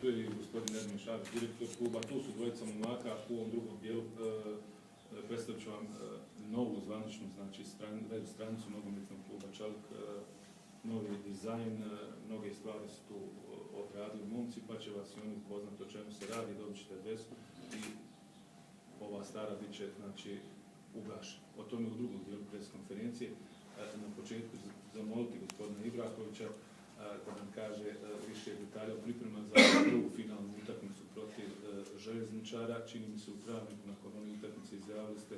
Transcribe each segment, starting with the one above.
Tu je i gospodin Ermin Šabić, direktor kluba, tu su dvojica momaka. U ovom drugom dijelu predstavit ću vam novu zvaničnu, znači web stranicu nogometnog kluba Čelik, novi dizajn, mnoge stvari su tu odradili momci, pa će vas i oni upoznati o čemu se radi, dobit ćete adresu i ova stara bit će, znači, ugašena. O tome u drugom dijelu pres konferencije. Na početku zamoliti gospodina Ibrakovića da nam kaže više detalja o priprema za prvu finalnu utakmicu protiv Željezničara. Čini mi se u travniku nakon one utakmice izjavili ste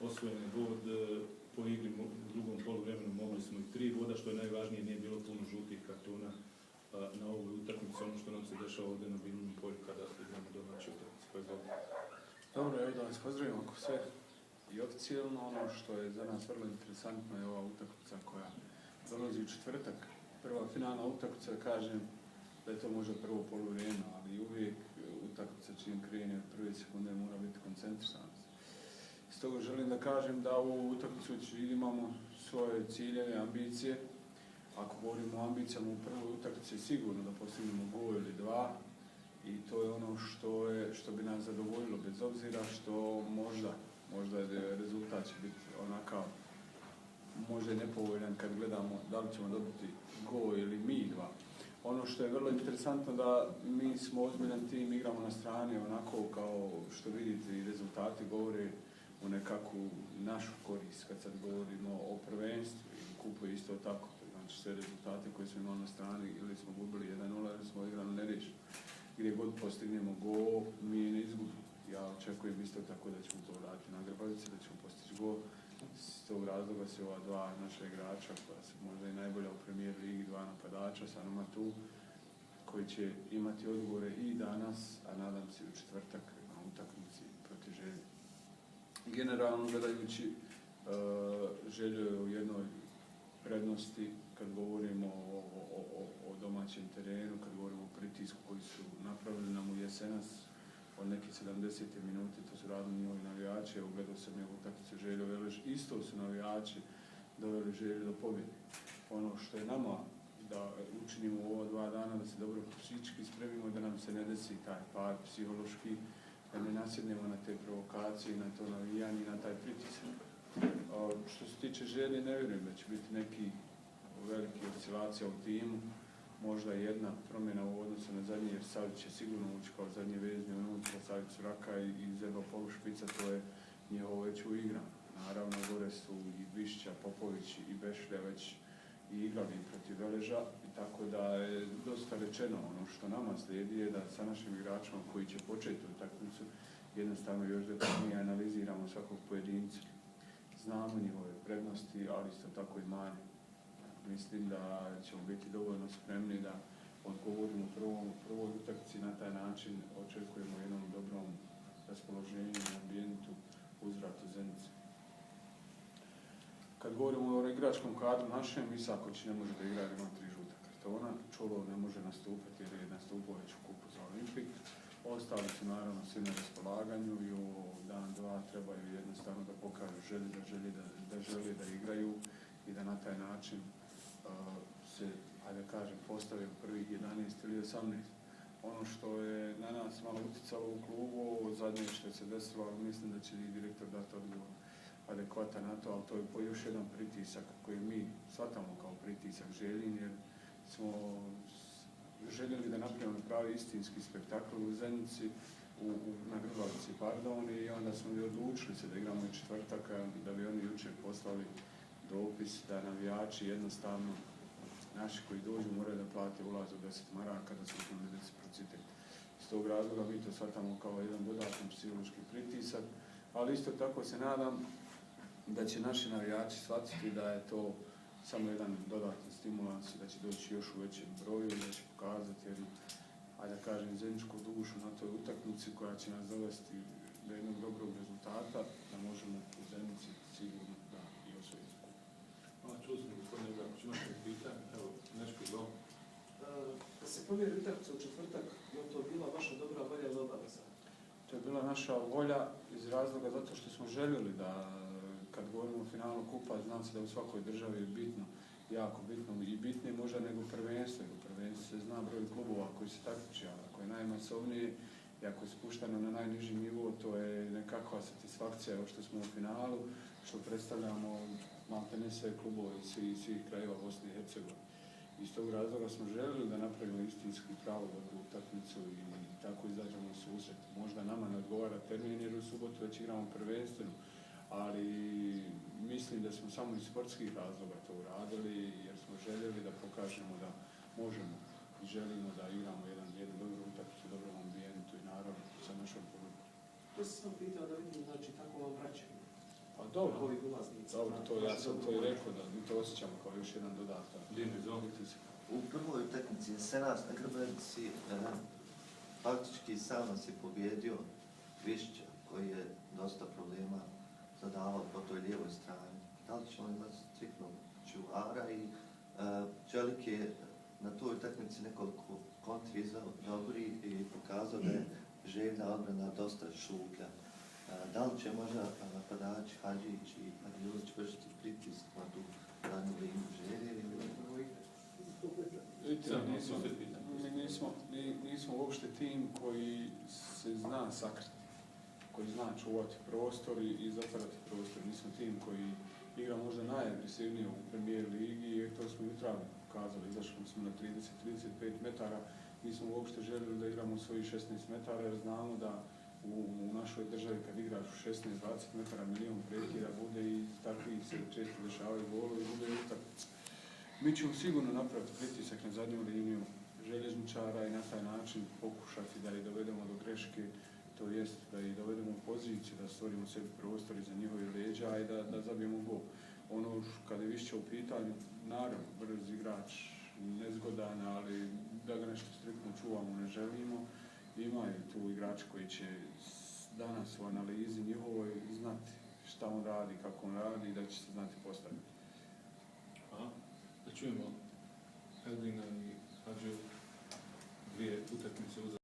osvojeni bod po igri u drugom poluvremenu mogli smo i 3 boda, što je najvažnije, nije bilo puno žutih kartona na ovoj utakmici, ono što nam se dešava ovdje na Bilunom polju kada igramo domaću utakmicu. Dobro, evo da vas pozdravim oko sve i oficijalno. Ono što je za nas vrlo interesantno je ova utakmica koja dolazi u četvrtak. Prva finalna utakmica, kažem da je to možda prvo poluvrijeme, ali uvijek utakmica čim krene od prve sekunde mora biti koncentrisana. Stoga želim da kažem da u utakmicu imamo svoje ciljeve, ambicije. Ako govorimo o ambicijama u prvoj utakmici, sigurno da postignemo gol ili 2 i to je ono što bi nas zadovoljilo, bez obzira što možda rezultat će biti onakav, možda je nepovoljan kad gledamo da li ćemo dobiti gol ili mi 2. Ono što je vrlo interesantno da mi smo ozbiljan tim, igramo na strani onako kao što vidite i rezultati govore o nekakvu našu korist kad sad govorimo o prvenstvu i kupu isto tako. Znači sve rezultate koje smo imali na strani ili smo gubili 1-0 ili smo igrali neriješeno. Gdje god postignemo gol, mi je ne izgubimo. Ja očekujem isto tako da ćemo to vratiti na Grbavici, da ćemo postići gol. S tog razloga se ova 2 naša igrača, koja su možda i najbolja u Premier Ligi, 2 napadača, sa nama tu, koji će imati odgovore i danas, a nadam se u četvrtak na utakmici protiv Želje. Generalno gledajući, Želje je u jednoj prednosti kad govorimo o domaćem terenu, kad govorimo o pritisku koji su napravili nam u jesenas od neke 70. minute, to su radili njihovi navijači, ugledao sam je u utakmici Željo Velež, isto su navijači doveli Želju do pobjede. Ono što je nama da učinimo u ova 2 dana, da se dobro psihički spremimo, da nam se ne desi taj pad psihološki, da ne nasjednemo na te provokacije, na to navijanje i na taj pritisak. Što se tiče Želje, ne vjerujem da će biti neki veliki oscilacija u timu, možda jedna promjena u odnosu na zadnje, jer Savić će sigurno ući kao zadnje vezni unutra, Savić Suraka i Zeba Polušpica, to je njihovo već uigrano. Naravno, gore su i Višća, Popović i Bešlja već i igrali protiv Veleža, i tako da je dosta rečeno. Ono što nama slijedi je da sa našim igračima koji će početi u utakmicu jednostavno još detaljnije analiziramo svakog pojedinca. Znamo njihove prednosti, ali isto tako i manje. Mislim da ćemo biti dovoljno spremni da odgovorimo prvoj utakmici na taj način. Očekujemo jednom dobrom raspoloženju i ambijentu uzvratu Zenice. Kad govorimo o igračkom kadru našem, Isaković ne može da igra jer ima 3 žuta kartona. Čolov ne može nastupati jer je nastupao već u kupu za Olimpik. Ostali su naravno svi na raspolaganju i u dan 2 trebaju jednostavno da pokažu da žele da igraju i da na taj način se, ajde kažem, postave u prvih 11 ili 18. Ono što je na nas malo uticalo u klubu, zadnje što se desilo, ali mislim da će i direktor dati odgovor adekvatan na to, ali to je još jedan pritisak koji mi shvatamo kao pritisak Željin, jer smo željeli da napravimo pravi istinski spektakl u Zenici, na Grbavici, i onda smo i odlučili se da igramo i četvrtak, da bi oni jučer poslali dopis da navijači jednostavno naši koji dođu moraju da plate ulaz od 10 maraka, da su imali reciprocitet. Iz tog razloga mi to shvatamo kao jedan dodatan psihološki pritisak, ali isto tako se nadam da će naši navijači shvatiti da je to samo jedan dodatni stimulans i da će doći još u većem broju i da će pokazati jednu, ajde da kažem, zeničku dušu na toj utakmici koja će nas dovesti do jednog dobrog rezultata, da možemo u Zenici sigurno da i osvojiti skup. Čuli smo gospodine Ibraković, imate pitanje, evo, nešto do. Da se pomjeri utakmica u četvrtak, je to bila vaša dobra volja ili obaveza? To je bila naša volja iz razloga zato što smo željeli da, kad govorimo o finalu kupa, znam se da u svakoj državi je bitno jako bitno i bitnije možda nego prvenstvo. Jer u prvenstvu se zna broj klubova koji se takmiče, ali ako je najmasovnije i ako je spušteno na najniži nivo, to je nekakva satisfakcija evo što smo u finalu, što predstavljamo maltene sve klubove iz svih krajeva Bosne i Hercegovine. Iz tog razloga smo željeli da napravimo istinski pravu dobru utakmicu i tako izađemo u susret. Možda nama ne odgovara termin jer u subotu već igramo prvenstveno, ali mislim da smo samo iz sportskih razloga to uradili jer smo željeli da pokažemo da možemo i želimo da igramo jednu dobru utakmicu u dobrom ambijentu i naravno sa našom publikom. To sam sam pitao da vidim, znači, kako vam vraćaju. Pa dobro, Ovi ulaznici. dobro, to ja sam to i rekao da mi to osjećamo kao još jedan dodatak. U prvoj utakmici Senas na Grbavici faktički sam nas je pobjedio Višća koji je dosta problema zadavao po toj lijevoj strani. Da li će on imati striktnog čuvara i Čelik je na toj utakmici nekoliko kontri izdao dobri i pokazao da je željna odbrana dosta šuplja. Da li će možda napadači Hadžić i Hadžić vršiti pritisak na tu zadnju liniju želje ili Mi nismo uopšte tim koji se zna sakriti, koji zna čuvati prostor i zatvarati prostor. Mi smo tim koji igra možda najagresivnije u premijer ligi i to smo jutra pokazali. Izašli smo na 30-35 metara. Mi smo uopšte željeli da igramo svojih 16 metara jer znamo da u našoj državi kad igraš u 16-20 metara milion prekida bude i takvi se često dešavaju golovi i bude utakmica. Mi ćemo sigurno napraviti pritisak na zadnju liniju željezničara i na taj način pokušati da ih dovedemo do greške, to jest da ih dovedemo u poziciju, da stvorimo sebi prostor iza njihovih leđa i da zabijemo gol. Ono kada je Višća u pitanju, naravno, brz igrač, nezgodan, ali da ga nešto striktno čuvamo ne želimo. Imaju tu igrači koji će danas u analizi njihovoj znati šta on radi, kako on radi i da će se znati postaviti. Da čujemo Elvina i Hadžiju, dvije utakmice